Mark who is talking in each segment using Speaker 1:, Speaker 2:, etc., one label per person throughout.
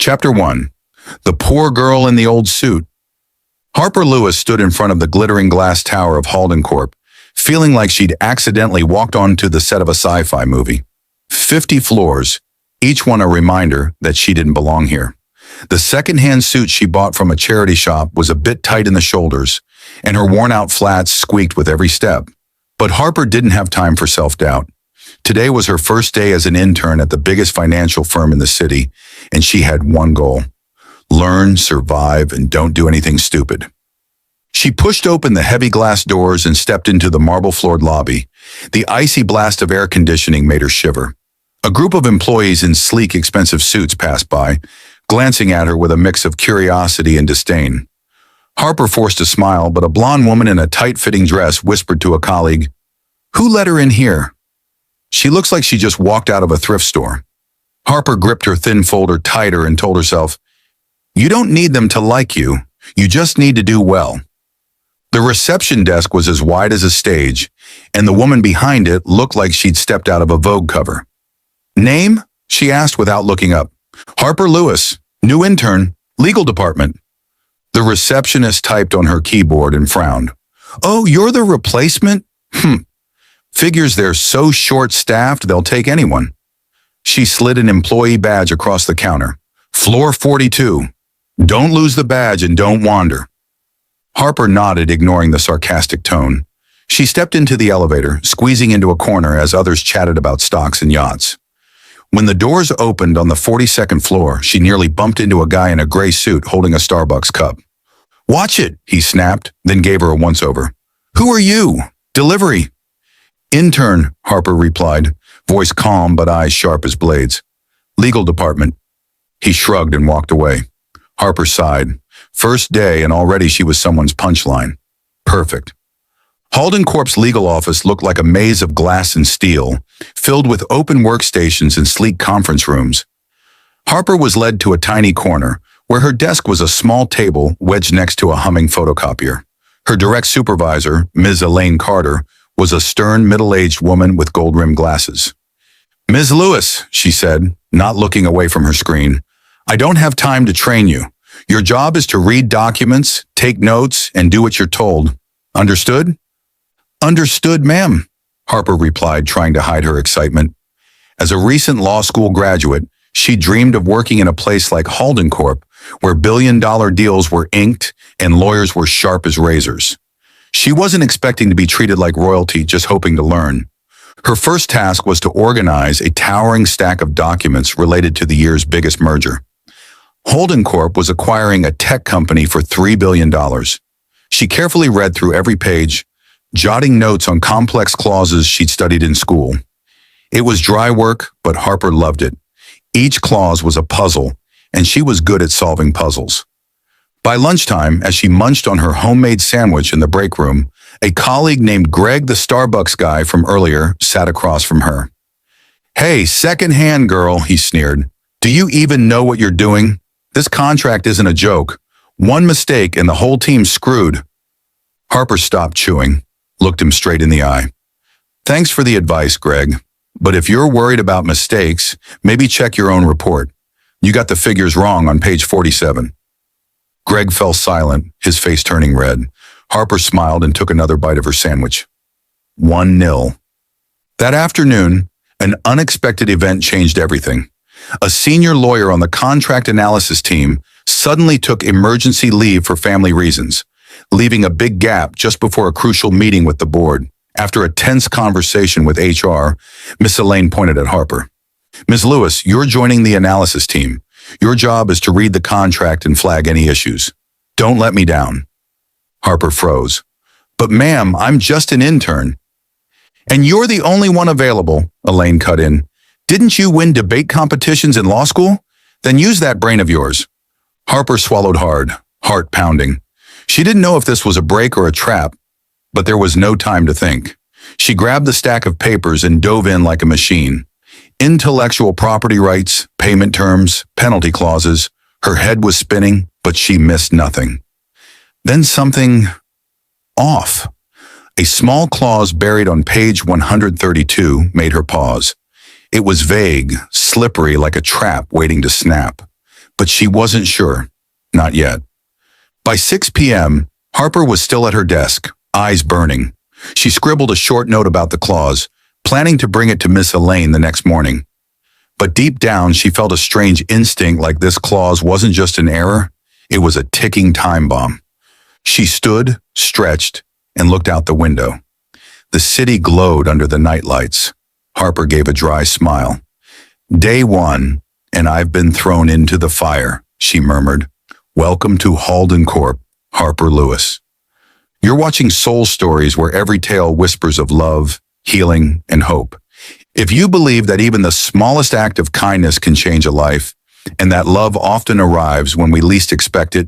Speaker 1: Chapter 1. The Poor Girl in the Old Suit. Harper Lewis stood in front of the glittering glass tower of Halden Corp, feeling like she'd accidentally walked onto the set of a sci-fi movie. 50 floors, each one a reminder that she didn't belong here. The second-hand suit she bought from a charity shop was a bit tight in the shoulders, and her worn-out flats squeaked with every step. But Harper didn't have time for self-doubt. Today was her first day as an intern at the biggest financial firm in the city, and she had one goal: learn, survive, and don't do anything stupid. She pushed open the heavy glass doors and stepped into the marble-floored lobby. The icy blast of air conditioning made her shiver. A group of employees in sleek, expensive suits passed by, glancing at her with a mix of curiosity and disdain. Harper forced a smile, but a blonde woman in a tight-fitting dress whispered to a colleague, "Who let her in here? She looks like she just walked out of a thrift store." Harper gripped her thin folder tighter and told herself, "You don't need them to like you. You just need to do well." The reception desk was as wide as a stage, and the woman behind it looked like she'd stepped out of a Vogue cover. "Name?" she asked without looking up. "Harper Lewis, new intern, legal department." The receptionist typed on her keyboard and frowned. "Oh, you're the replacement? Figures they're so short-staffed they'll take anyone." She slid an employee badge across the counter. "Floor 42. Don't lose the badge and don't wander." Harper nodded, ignoring the sarcastic tone. She stepped into the elevator, squeezing into a corner as others chatted about stocks and yachts. When the doors opened on the 42nd floor, she nearly bumped into a guy in a gray suit holding a Starbucks cup. "Watch it," he snapped, then gave her a once-over. "Who are you?" "Delivery." "Intern," Harper replied, voice calm but eyes sharp as blades. "Legal department." He shrugged and walked away. Harper sighed. First day and already she was someone's punchline. Perfect. Halden Corp's legal office looked like a maze of glass and steel, filled with open workstations and sleek conference rooms. Harper was led to a tiny corner, where her desk was a small table wedged next to a humming photocopier. Her direct supervisor, Ms. Elaine Carter, was a stern, middle-aged woman with gold-rimmed glasses. "Ms. Lewis," she said, not looking away from her screen, "I don't have time to train you. Your job is to read documents, take notes, and do what you're told. Understood?" "Understood, ma'am," Harper replied, trying to hide her excitement. As a recent law school graduate, she dreamed of working in a place like Halden Corp, where billion-dollar deals were inked and lawyers were sharp as razors. She wasn't expecting to be treated like royalty, just hoping to learn. Her first task was to organize a towering stack of documents related to the year's biggest merger. Halden Corp was acquiring a tech company for $3 billion. She carefully read through every page, jotting notes on complex clauses she'd studied in school. It was dry work, but Harper loved it. Each clause was a puzzle, and she was good at solving puzzles. By lunchtime, as she munched on her homemade sandwich in the break room, a colleague named Greg, the Starbucks guy from earlier, sat across from her. "Hey, second-hand girl," he sneered. "Do you even know what you're doing? This contract isn't a joke. One mistake and the whole team's screwed." Harper stopped chewing, looked him straight in the eye. "Thanks for the advice, Greg. But if you're worried about mistakes, maybe check your own report. You got the figures wrong on page 47. Greg fell silent, his face turning red. Harper smiled and took another bite of her sandwich. 1-0. That afternoon, an unexpected event changed everything. A senior lawyer on the contract analysis team suddenly took emergency leave for family reasons, leaving a big gap just before a crucial meeting with the board. After a tense conversation with HR, Miss Elaine pointed at Harper. "Ms. Lewis, you're joining the analysis team. Your job is to read the contract and flag any issues. Don't let me down." Harper froze. "But ma'am, I'm just an intern." "And you're the only one available," Elaine cut in. "Didn't you win debate competitions in law school? Then use that brain of yours." Harper swallowed hard, heart pounding. She didn't know if this was a break or a trap, but there was no time to think. She grabbed the stack of papers and dove in like a machine. Intellectual property rights, payment terms, penalty clauses. Her head was spinning, but she missed nothing. Then something off. A small clause buried on page 132 made her pause. It was vague, slippery like a trap waiting to snap. But she wasn't sure. Not yet. By 6 p.m., Harper was still at her desk, eyes burning. She scribbled a short note about the clause, planning to bring it to Miss Elaine the next morning. But deep down, she felt a strange instinct like this clause wasn't just an error, it was a ticking time bomb. She stood, stretched, and looked out the window. The city glowed under the night lights. Harper gave a dry smile. Day 1, and I've been thrown into the fire, she murmured. Welcome to Halden Corp, Harper Lewis. You're watching Soul Stories where every tale whispers of love, healing, and hope. If you believe that even the smallest act of kindness can change a life, and that love often arrives when we least expect it,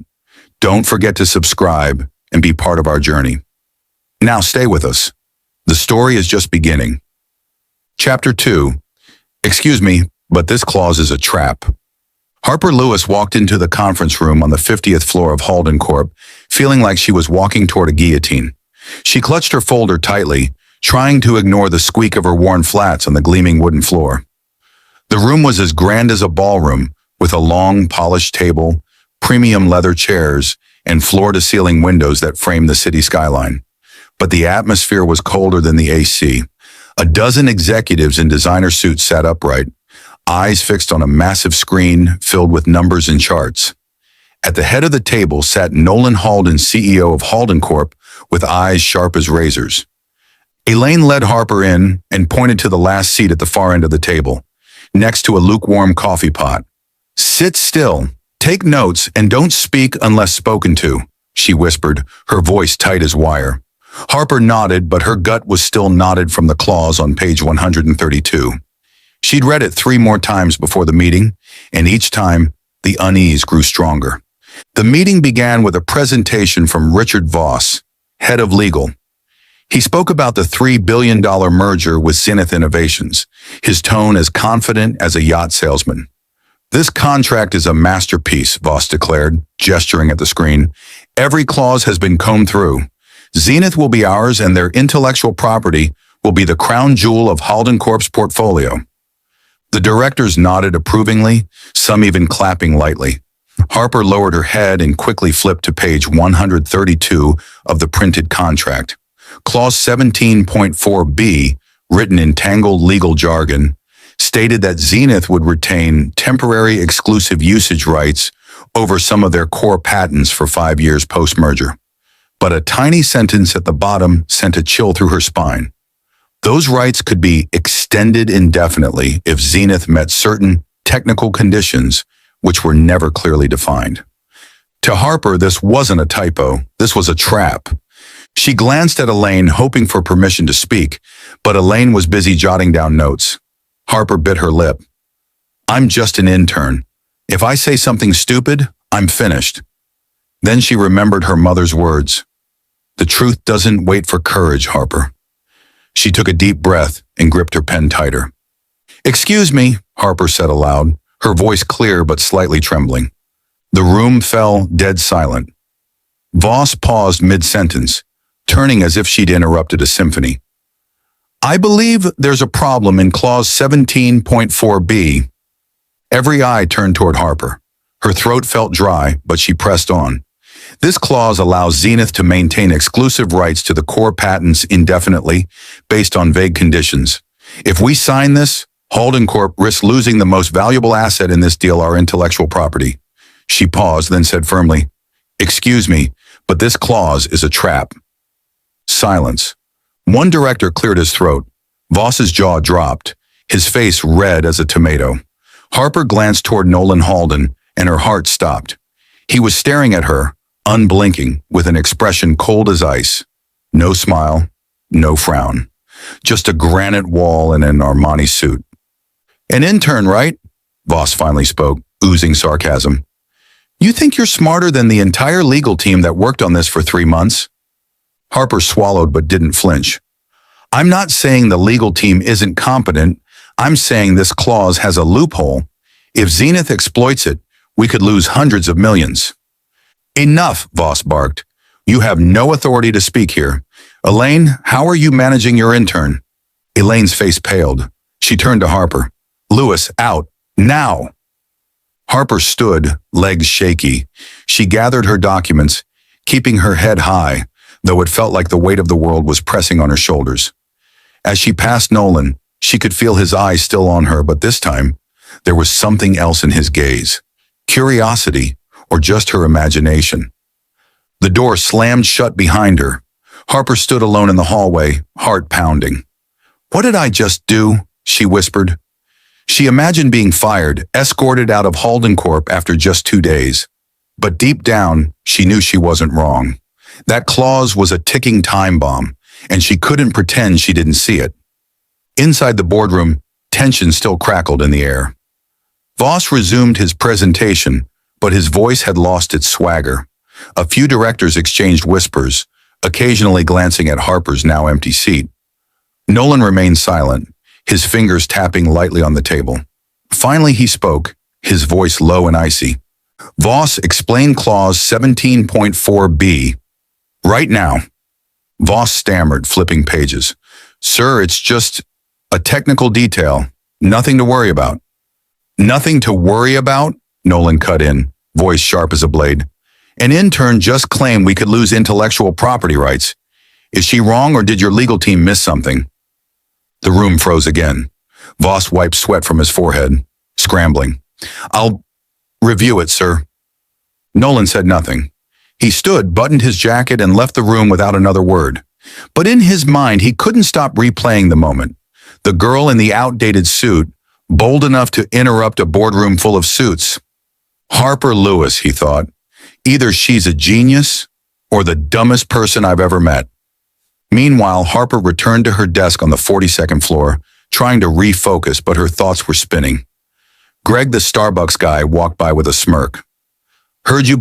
Speaker 1: don't forget to subscribe and be part of our journey. Now stay with us. The story is just beginning. Chapter 2. Excuse me, but this clause is a trap. Harper Lewis walked into the conference room on the 50th floor of Halden Corp, feeling like she was walking toward a guillotine. She clutched her folder tightly, trying to ignore the squeak of her worn flats on the gleaming wooden floor. The room was as grand as a ballroom, with a long, polished table, premium leather chairs, and floor-to-ceiling windows that framed the city skyline. But the atmosphere was colder than the AC. A dozen executives in designer suits sat upright, eyes fixed on a massive screen filled with numbers and charts. At the head of the table sat Nolan Halden, CEO of Halden Corp, with eyes sharp as razors. Elaine led Harper in and pointed to the last seat at the far end of the table, next to a lukewarm coffee pot. Sit still, take notes, and don't speak unless spoken to, she whispered, her voice tight as wire. Harper nodded, but her gut was still knotted from the clause on page 132. She'd read it 3 more times before the meeting, and each time, the unease grew stronger. The meeting began with a presentation from Richard Voss, head of legal. He spoke about the $3 billion merger with Zenith Innovations, his tone as confident as a yacht salesman. This contract is a masterpiece, Voss declared, gesturing at the screen. Every clause has been combed through. Zenith will be ours, and their intellectual property will be the crown jewel of Halden Corp's portfolio. The directors nodded approvingly, some even clapping lightly. Harper lowered her head and quickly flipped to page 132 of the printed contract. Clause 17.4b, written in tangled legal jargon, stated that Zenith would retain temporary exclusive usage rights over some of their core patents for 5 years post-merger. But a tiny sentence at the bottom sent a chill through her spine. Those rights could be extended indefinitely if Zenith met certain technical conditions which were never clearly defined. To Harper, this wasn't a typo, this was a trap. She glanced at Elaine, hoping for permission to speak, but Elaine was busy jotting down notes. Harper bit her lip. I'm just an intern. If I say something stupid, I'm finished. Then she remembered her mother's words. The truth doesn't wait for courage, Harper. She took a deep breath and gripped her pen tighter. Excuse me, Harper said aloud, her voice clear but slightly trembling. The room fell dead silent. Voss paused mid-sentence, turning as if she'd interrupted a symphony. I believe there's a problem in clause 17.4b. Every eye turned toward Harper. Her throat felt dry, but she pressed on. This clause allows Zenith to maintain exclusive rights to the core patents indefinitely, based on vague conditions. If we sign this, Halden Corp risks losing the most valuable asset in this deal, our intellectual property. She paused, then said firmly, Excuse me, but this clause is a trap. Silence. One director cleared his throat. Voss's jaw dropped, his face red as a tomato. Harper glanced toward Nolan Halden, and her heart stopped. He was staring at her, unblinking, with an expression cold as ice. No smile, no frown. Just a granite wall and an Armani suit. An intern, right? Voss finally spoke, oozing sarcasm. You think you're smarter than the entire legal team that worked on this for 3 months? Harper swallowed but didn't flinch. I'm not saying the legal team isn't competent. I'm saying this clause has a loophole. If Zenith exploits it, we could lose hundreds of millions. Enough, Voss barked. You have no authority to speak here. Elaine, how are you managing your intern? Elaine's face paled. She turned to Harper. Lewis, out. Now. Harper stood, legs shaky. She gathered her documents, keeping her head high, though it felt like the weight of the world was pressing on her shoulders. As she passed Nolan, she could feel his eyes still on her, but this time, there was something else in his gaze. Curiosity, or just her imagination. The door slammed shut behind her. Harper stood alone in the hallway, heart pounding. "What did I just do?" she whispered. She imagined being fired, escorted out of Halden Corp after just 2 days. But deep down, she knew she wasn't wrong. That clause was a ticking time bomb, and she couldn't pretend she didn't see it. Inside the boardroom, tension still crackled in the air. Voss resumed his presentation, but his voice had lost its swagger. A few directors exchanged whispers, occasionally glancing at Harper's now empty seat. Nolan remained silent, his fingers tapping lightly on the table. Finally he spoke, his voice low and icy. "Voss, explain clause 17.4b. Right now." Voss stammered, flipping pages. "Sir, it's just a technical detail. Nothing to worry about." "Nothing to worry about?" Nolan cut in, voice sharp as a blade. "An intern just claimed we could lose intellectual property rights. Is she wrong, or did your legal team miss something?" The room froze again. Voss wiped sweat from his forehead, scrambling. "I'll review it, sir." Nolan said nothing. He stood, buttoned his jacket, and left the room without another word. But in his mind, he couldn't stop replaying the moment. The girl in the outdated suit, bold enough to interrupt a boardroom full of suits. Harper Lewis, he thought. Either she's a genius or the dumbest person I've ever met. Meanwhile, Harper returned to her desk on the 42nd floor, trying to refocus, but her thoughts were spinning. Greg, the Starbucks guy, walked by with a smirk. "Heard you